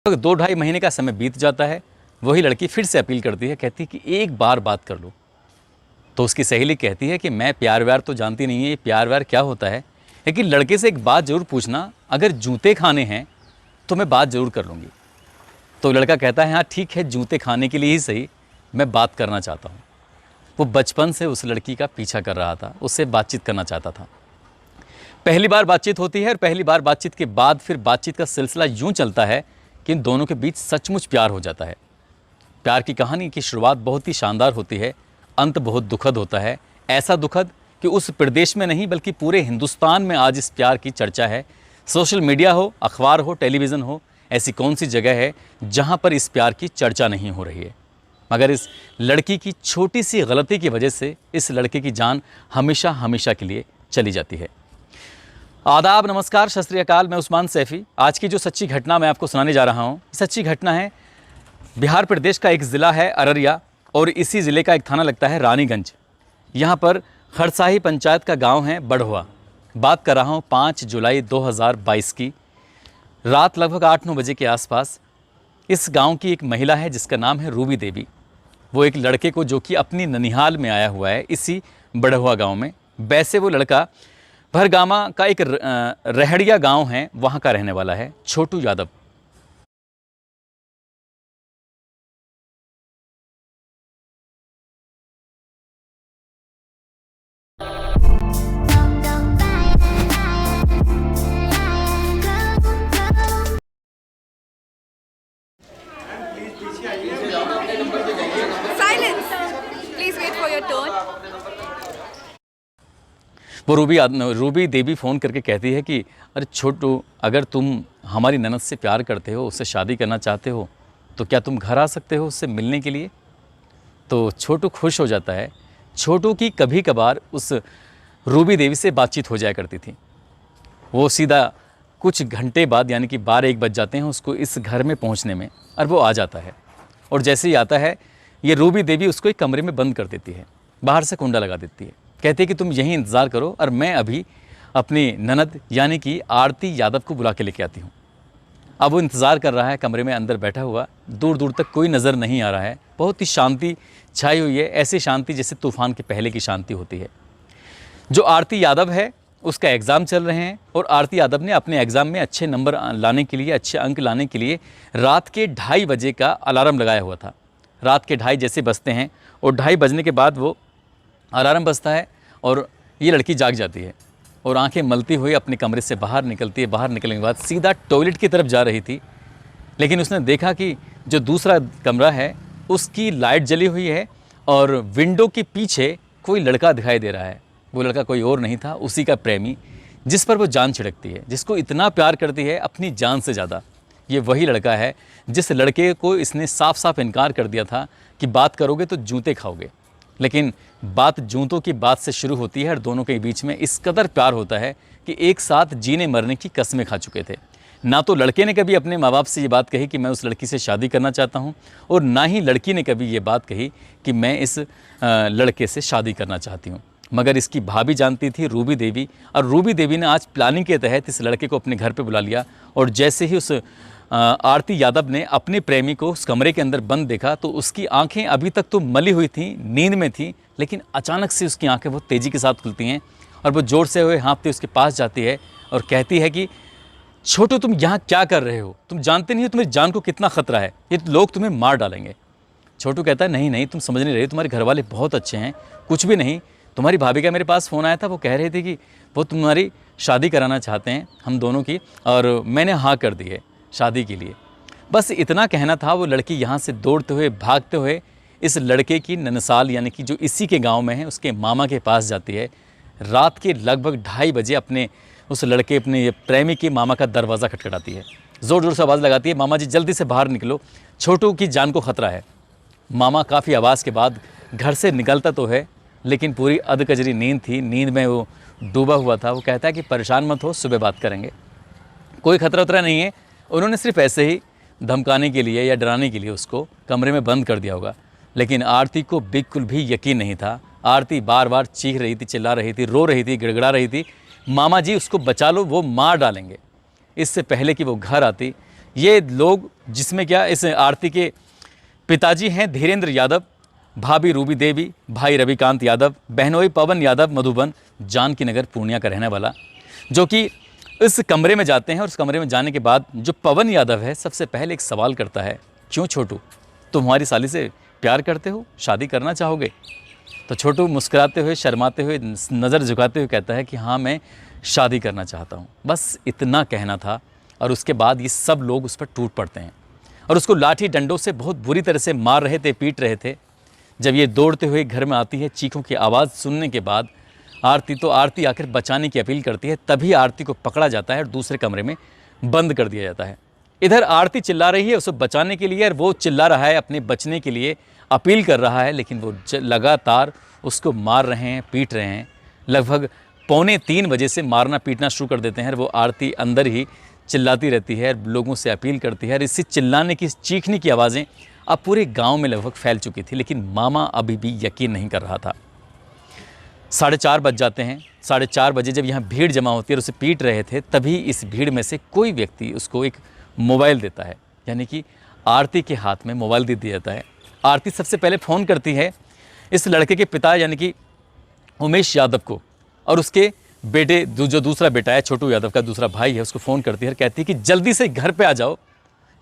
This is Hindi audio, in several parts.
तो 2-2.5 महीने का समय बीत जाता है। वही लड़की फिर से अपील करती है, कहती है कि एक बार बात कर लो। तो उसकी सहेली कहती है कि मैं प्यार व्यार तो जानती नहीं है, ये प्यार व्यार क्या होता है, लेकिन लड़के से एक बात ज़रूर पूछना, अगर जूते खाने हैं तो मैं बात ज़रूर कर लूँगी। तो लड़का कहता है हाँ ठीक है, जूते खाने के लिए ही सही, मैं बात करना चाहता हूँ। वो बचपन से उस लड़की का पीछा कर रहा था, उससे बातचीत करना चाहता था। पहली बार बातचीत होती है और पहली बार बातचीत के बाद फिर बातचीत का सिलसिला यूँ चलता है कि इन दोनों के बीच सचमुच प्यार हो जाता है। प्यार की कहानी की शुरुआत बहुत ही शानदार होती है, अंत बहुत दुखद होता है। ऐसा दुखद कि उस प्रदेश में नहीं बल्कि पूरे हिंदुस्तान में आज इस प्यार की चर्चा है। सोशल मीडिया हो, अखबार हो, टेलीविज़न हो, ऐसी कौन सी जगह है जहाँ पर इस प्यार की चर्चा नहीं हो रही है। मगर इस लड़की की छोटी सी गलती की वजह से इस लड़के की जान हमेशा हमेशा के लिए चली जाती है। आदाब, नमस्कार, सत श्री अकाल। मैं उस्मान सैफ़ी। आज की जो सच्ची घटना मैं आपको सुनाने जा रहा हूँ, सच्ची घटना है बिहार प्रदेश का एक ज़िला है अररिया और इसी ज़िले का एक थाना लगता है रानीगंज। यहाँ पर खरसाही पंचायत का गांव है बढ़वा। बात कर रहा हूँ 5 जुलाई 2022 की रात लगभग 8-9 बजे के आसपास। इस गांव की एक महिला है जिसका नाम है रूबी देवी। वो एक लड़के को, जो कि अपनी ननिहाल में आया हुआ है इसी बढ़वा गांव में, वैसे वो लड़का भरगामा का एक रहड़िया गांव है वहाँ का रहने वाला है, Chhotu Yadav. Silence! Please wait for your turn. वो रूबी देवी फ़ोन करके कहती है कि अरे छोटू, अगर तुम हमारी ननद से प्यार करते हो, उससे शादी करना चाहते हो, तो क्या तुम घर आ सकते हो उससे मिलने के लिए। तो छोटू खुश हो जाता है। छोटू की कभी कभार उस रूबी देवी से बातचीत हो जाया करती थी। वो सीधा कुछ घंटे बाद यानी कि 12-1 बज जाते हैं उसको इस घर में पहुंचने में, और वो आ जाता है। और जैसे ही आता है, ये रूबी देवी उसको एक कमरे में बंद कर देती है, बाहर से कुंडा लगा देती है। कहती है कि तुम यहीं इंतज़ार करो और मैं अभी अपनी ननद यानी कि आरती यादव को बुला के लेके आती हूँ। अब वो इंतज़ार कर रहा है कमरे में अंदर बैठा हुआ। दूर दूर तक कोई नज़र नहीं आ रहा है। बहुत ही शांति छाई हुई है, ऐसी शांति जैसे तूफ़ान के पहले की शांति होती है। जो आरती यादव है उसका एग्ज़ाम चल रहे हैं और आरती यादव ने अपने एग्ज़ाम में अच्छे नंबर लाने के लिए, अच्छे अंक लाने के लिए रात के 2:30 बजे का अलार्म लगाया हुआ था। रात के 2:30 जैसे बजते हैं और 2:30 बजने के बाद वो अलार्म बजता है और ये लड़की जाग जाती है और आंखें मलती हुई अपने कमरे से बाहर निकलती है। बाहर निकलने के बाद सीधा टॉयलेट की तरफ जा रही थी, लेकिन उसने देखा कि जो दूसरा कमरा है उसकी लाइट जली हुई है और विंडो के पीछे कोई लड़का दिखाई दे रहा है। वो लड़का कोई और नहीं था, उसी का प्रेमी, जिस पर वो जान छिड़कती है, जिसको इतना प्यार करती है अपनी जान से ज़्यादा। ये वही लड़का है जिस लड़के को इसने साफ साफ इनकार कर दिया था कि बात करोगे तो जूते खाओगे। लेकिन बात जूतों की बात से शुरू होती है और दोनों के बीच में इस कदर प्यार होता है कि एक साथ जीने मरने की कस्में खा चुके थे। ना तो लड़के ने कभी अपने माँ बाप से ये बात कही कि मैं उस लड़की से शादी करना चाहता हूँ, और ना ही लड़की ने कभी ये बात कही कि मैं इस लड़के से शादी करना चाहती हूँ। मगर इसकी भाभी जानती थी, रूबी देवी, और रूबी देवी ने आज प्लानिंग के तहत इस लड़के को अपने घर पे बुला लिया। और जैसे ही उस आरती यादव ने अपने प्रेमी को उस कमरे के अंदर बंद देखा तो उसकी आंखें अभी तक तो मली हुई थीं, नींद में थी, लेकिन अचानक से उसकी आंखें बहुत तेज़ी के साथ खुलती हैं और वो ज़ोर से हुए हाँफते उसके पास जाती है और कहती है कि छोटू, तुम यहाँ क्या कर रहे हो? तुम जानते नहीं हो तुम्हारी जान को कितना ख़तरा है, ये लोग तुम्हें मार डालेंगे। छोटू कहता है नहीं नहीं, तुम समझ नहीं रहे, तुम्हारे घर वाले बहुत अच्छे हैं, कुछ भी नहीं। तुम्हारी भाभी का मेरे पास फ़ोन आया था, वो कह रही थी कि वो तुम्हारी शादी कराना चाहते हैं हम दोनों की, और मैंने हाँ कर दी है शादी के लिए। बस इतना कहना था। वो लड़की यहाँ से दौड़ते हुए, भागते हुए इस लड़के की ननसाल यानी कि जो इसी के गांव में है उसके मामा के पास जाती है। रात के लगभग 2:30 बजे अपने उस लड़के, अपने प्रेमी के मामा का दरवाज़ा खटखटाती है। ज़ोर ज़ोर से आवाज़ लगाती है, मामा जी जल्दी से बाहर निकलो, छोटू की जान को ख़तरा है। मामा काफ़ी आवाज़ के बाद घर से निकलता तो है, लेकिन पूरी अधकजरी नींद थी, नींद में वो डूबा हुआ था। वो कहता है कि परेशान मत हो, सुबह बात करेंगे, कोई खतरा उतरा नहीं है। उन्होंने सिर्फ ऐसे ही धमकाने के लिए या डराने के लिए उसको कमरे में बंद कर दिया होगा। लेकिन आरती को बिल्कुल भी यकीन नहीं था। आरती बार बार चीख रही थी, चिल्ला रही थी, रो रही थी, गिड़गिड़ा रही थी, मामा जी उसको बचा लो, वो मार डालेंगे। इससे पहले कि वो घर आती, ये लोग जिसमें क्या इस आरती के पिताजी हैं धीरेन्द्र यादव, भाभी रूबी देवी, भाई रविकांत यादव, बहनोई पवन यादव मधुबन जानकी नगर पूर्णिया का रहने वाला, जो कि इस कमरे में जाते हैं और उस कमरे में जाने के बाद जो पवन यादव है सबसे पहले एक सवाल करता है, क्यों छोटू, तुम हमारी साली से प्यार करते हो, शादी करना चाहोगे? तो छोटू मुस्कुराते हुए, शर्माते हुए, नज़र झुकाते हुए कहता है कि हाँ, मैं शादी करना चाहता हूँ। बस इतना कहना था और उसके बाद ये सब लोग उस पर टूट पड़ते हैं और उसको लाठी डंडों से बहुत बुरी तरह से मार रहे थे, पीट रहे थे। जब ये दौड़ते हुए घर में आती है, चीखों की आवाज़ सुनने के बाद आरती आकर बचाने की अपील करती है। तभी आरती को पकड़ा जाता है और दूसरे कमरे में बंद कर दिया जाता है। इधर आरती चिल्ला रही है उसे बचाने के लिए और वो चिल्ला रहा है अपने बचने के लिए, अपील कर रहा है, लेकिन वो लगातार उसको मार रहे हैं, पीट रहे हैं। लगभग 2:45 बजे से मारना पीटना शुरू कर देते हैं। वो आरती अंदर ही चिल्लाती रहती है, लोगों से अपील करती है और इसी चिल्लाने की, चीखने की आवाज़ें अब पूरे गांव में लगभग फैल चुकी थी, लेकिन मामा अभी भी यकीन नहीं कर रहा था। 4:30 बज जाते हैं। 4:30 बजे जब यहाँ भीड़ जमा होती है और उसे पीट रहे थे, तभी इस भीड़ में से कोई व्यक्ति उसको एक मोबाइल देता है, यानी कि आरती के हाथ में मोबाइल दे दिया जाता है। आरती सबसे पहले फ़ोन करती है इस लड़के के पिता यानी कि उमेश यादव को और उसके बेटे, जो दूसरा बेटा है छोटू यादव का दूसरा भाई है, उसको फ़ोन करती है और कहती है कि जल्दी से घर पे आ जाओ,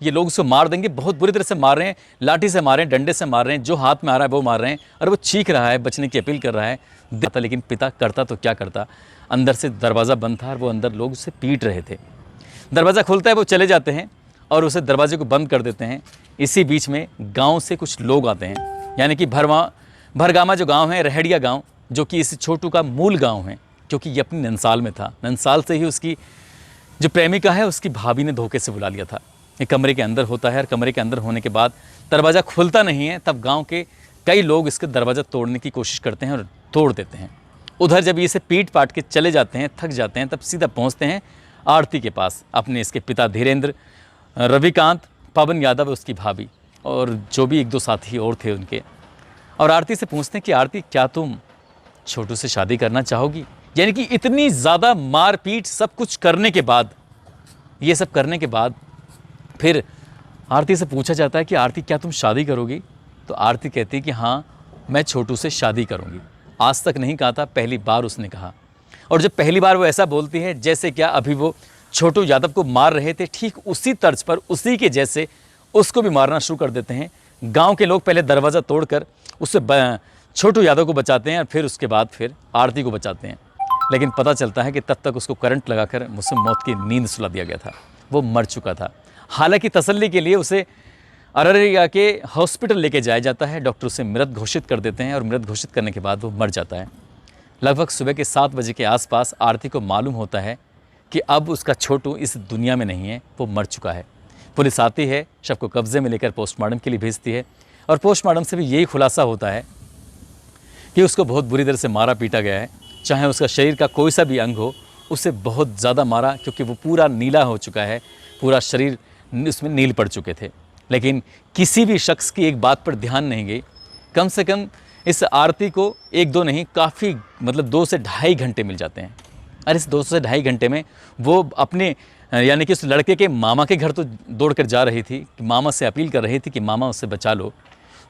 ये लोग उसको मार देंगे, बहुत बुरी तरह से मार रहे हैं, लाठी से मार रहे हैं, डंडे से मार रहे हैं, जो हाथ में आ रहा है वो मार रहे हैं। और वो चीख रहा है, बचने की अपील कर रहा है देता, लेकिन पिता करता तो क्या करता, अंदर से दरवाज़ा बंद था और वो अंदर लोग उसे पीट रहे थे। दरवाज़ा खुलता है, वो चले जाते हैं और उसे दरवाजे को बंद कर देते हैं। इसी बीच में गाँव से कुछ लोग आते हैं, यानी कि भरगामा जो गाँव है, रहड़िया गाँव, जो कि इस छोटू का मूल गाँव है, क्योंकि ये अपनी ननसाल में था। ननसाल से ही उसकी जो प्रेमिका है उसकी भाभी ने धोखे से बुला लिया था। ये कमरे के अंदर होता है और कमरे के अंदर होने के बाद दरवाज़ा खुलता नहीं है। तब गांव के कई लोग इसके दरवाज़ा तोड़ने की कोशिश करते हैं और तोड़ देते हैं। उधर जब इसे पीट पाट के चले जाते हैं, थक जाते हैं, तब सीधा पहुंचते हैं आरती के पास, अपने इसके पिता धीरेन्द्र, रविकांत, पवन यादव, उसकी भाभी और जो भी 1-2 साथी और थे उनके, और आरती से पूछते हैं कि आरती, क्या तुम छोटू से शादी करना चाहोगी? यानी कि इतनी ज़्यादा मारपीट सब कुछ करने के बाद, ये सब करने के बाद फिर आरती से पूछा जाता है कि आरती, क्या तुम शादी करोगी? तो आरती कहती है कि हाँ, मैं छोटू से शादी करूँगी। आज तक नहीं कहा था, पहली बार उसने कहा। और जब पहली बार वो ऐसा बोलती है, जैसे क्या अभी वो छोटू यादव को मार रहे थे, ठीक उसी तर्ज पर, उसी के जैसे उसको भी मारना शुरू कर देते हैं। गाँव के लोग पहले दरवाज़ा तोड़कर उससे छोटू यादव को बचाते हैं और फिर उसके बाद फिर आरती को बचाते हैं। लेकिन पता चलता है कि तब तक उसको करंट लगाकर मुझसे मौत की नींद सुला दिया गया था, वो मर चुका था। हालांकि तसल्ली के लिए उसे अररिया के हॉस्पिटल लेके जाया जाता है। डॉक्टर उसे मृत घोषित कर देते हैं और मृत घोषित करने के बाद वो मर जाता है। लगभग सुबह के 7 बजे के आसपास आरती को मालूम होता है कि अब उसका छोटू इस दुनिया में नहीं है, वो मर चुका है। पुलिस आती है, शव को कब्जे में लेकर पोस्टमार्टम के लिए भेजती है और पोस्टमार्टम से भी यही खुलासा होता है कि उसको बहुत बुरी तरह से मारा पीटा गया है। चाहे उसका शरीर का कोई सा भी अंग हो, उसे बहुत ज़्यादा मारा, क्योंकि वो पूरा नीला हो चुका है, पूरा शरीर उसमें नील पड़ चुके थे। लेकिन किसी भी शख्स की एक बात पर ध्यान नहीं गई। कम से कम इस आरती को 1-2 नहीं, काफ़ी 2 से ढाई घंटे मिल जाते हैं। और इस 2 से ढाई घंटे में वो अपने यानी कि उस लड़के के मामा के घर तो दौड़ कर जा रही थी, कि मामा से अपील कर रही थी कि मामा उससे बचा लो।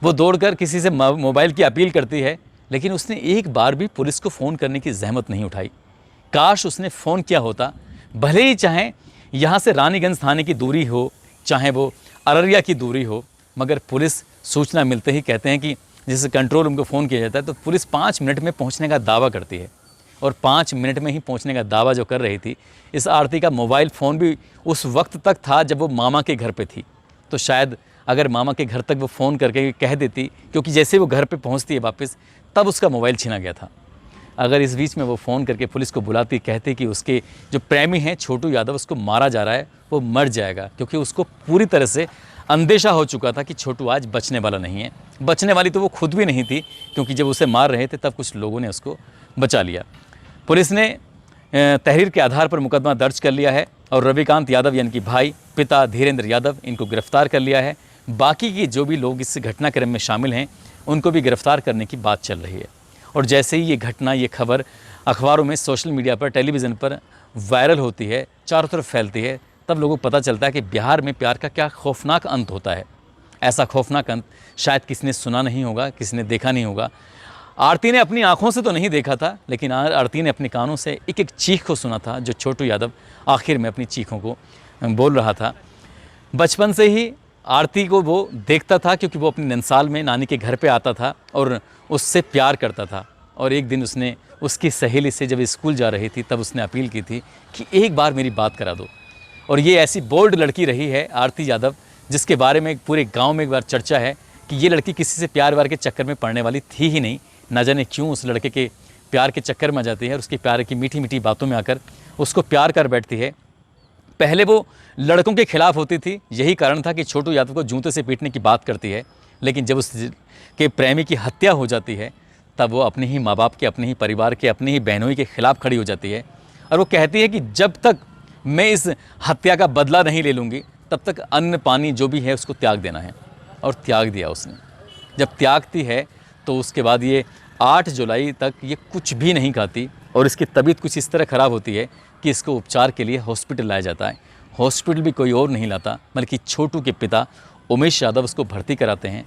वो दौड़कर किसी से मोबाइल की अपील करती है, लेकिन उसने एक बार भी पुलिस को फ़ोन करने की जहमत नहीं उठाई। काश उसने फ़ोन किया होता, भले ही चाहे यहाँ से रानीगंज थाने की दूरी हो, चाहे वो अररिया की दूरी हो, मगर पुलिस सूचना मिलते ही कहते हैं कि जैसे कंट्रोल रूम को फ़ोन किया जाता है, तो पुलिस 5 मिनट में पहुँचने का दावा करती है। और 5 मिनट में ही पहुँचने का दावा जो कर रही थी, इस आरती का मोबाइल फ़ोन भी उस वक्त तक था जब वो मामा के घर पे थी। तो शायद अगर मामा के घर तक वो फ़ोन करके कह देती, क्योंकि जैसे वो घर पे पहुँचती है वापस, तब उसका मोबाइल छीना गया था। अगर इस बीच में वो फ़ोन करके पुलिस को बुलाती, कहते कि उसके जो प्रेमी हैं छोटू यादव, उसको मारा जा रहा है, वो मर जाएगा, क्योंकि उसको पूरी तरह से अंदेशा हो चुका था कि छोटू आज बचने वाला नहीं है। बचने वाली तो वो खुद भी नहीं थी, क्योंकि जब उसे मार रहे थे तब कुछ लोगों ने उसको बचा लिया। पुलिस ने तहरीर के आधार पर मुकदमा दर्ज कर लिया है और रविकांत यादव यानी कि भाई, पिता धीरेन्द्र यादव, इनको गिरफ्तार कर लिया है। बाकी के जो भी लोग इस घटनाक्रम में शामिल हैं, उनको भी गिरफ्तार करने की बात चल रही है। और जैसे ही ये घटना, ये खबर अखबारों में, सोशल मीडिया पर, टेलीविज़न पर वायरल होती है, चारों तरफ फैलती है, तब लोगों को पता चलता है कि बिहार में प्यार का क्या खौफनाक अंत होता है। ऐसा खौफनाक अंत शायद किसी ने सुना नहीं होगा, किसी ने देखा नहीं होगा। आरती ने अपनी आंखों से तो नहीं देखा था, लेकिन आरती ने अपने कानों से एक एक चीख को सुना था, जो छोटू यादव आखिर में अपनी चीखों को बोल रहा था। बचपन से ही आरती को वो देखता था, क्योंकि वो अपनी ननसाल में नानी के घर पे आता था और उससे प्यार करता था। और एक दिन उसने उसकी सहेली से जब स्कूल जा रही थी तब उसने अपील की थी कि एक बार मेरी बात करा दो। और ये ऐसी बोल्ड लड़की रही है आरती यादव, जिसके बारे में पूरे गांव में एक बार चर्चा है कि ये लड़की किसी से प्यार व्यार के चक्कर में पड़ने वाली थी ही नहीं। ना जाने क्यों उस लड़के के प्यार के चक्कर में आ जाती है और उसके प्यार की मीठी मीठी बातों में आकर उसको प्यार कर बैठती है। पहले वो लड़कों के खिलाफ होती थी, यही कारण था कि छोटू यादव को जूते से पीटने की बात करती है। लेकिन जब उसके प्रेमी की हत्या हो जाती है तब वो अपने ही माँ बाप के, अपने ही परिवार के, अपनी ही बहनों के खिलाफ खड़ी हो जाती है और वो कहती है कि जब तक मैं इस हत्या का बदला नहीं ले लूँगी तब तक अन्न पानी जो भी है उसको त्याग देना है। और त्याग दिया उसने। जब त्यागती है तो उसके बाद ये 8 जुलाई तक ये कुछ भी नहीं खाती और इसकी तबीयत कुछ इस तरह ख़राब होती है कि इसको उपचार के लिए हॉस्पिटल लाया जाता है। हॉस्पिटल भी कोई और नहीं लाता बल्कि छोटू के पिता उमेश यादव उसको भर्ती कराते हैं।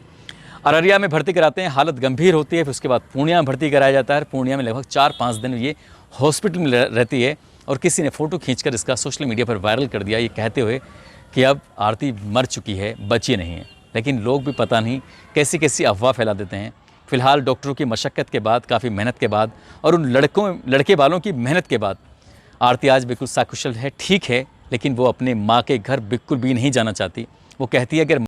अररिया में भर्ती कराते हैं, हालत गंभीर होती है। फिर उसके बाद पूर्णिया में भर्ती कराया जाता है। पूर्णिया में लगभग 4-5 दिन ये हॉस्पिटल में रहती है और किसी ने फ़ोटो खींचकर इसका सोशल मीडिया पर वायरल कर दिया, ये कहते हुए कि अब आरती मर चुकी है, बची नहीं है। लेकिन लोग भी पता नहीं कैसी कैसी अफवाह फैला देते हैं। फ़िलहाल डॉक्टरों की मशक्क़त के बाद, काफ़ी मेहनत के बाद और उन लड़के वालों की मेहनत के बाद आरती आज बिल्कुल सकुशल है, ठीक है। लेकिन वो अपने माँ के घर बिल्कुल भी नहीं जाना चाहती। वो कहती है अगर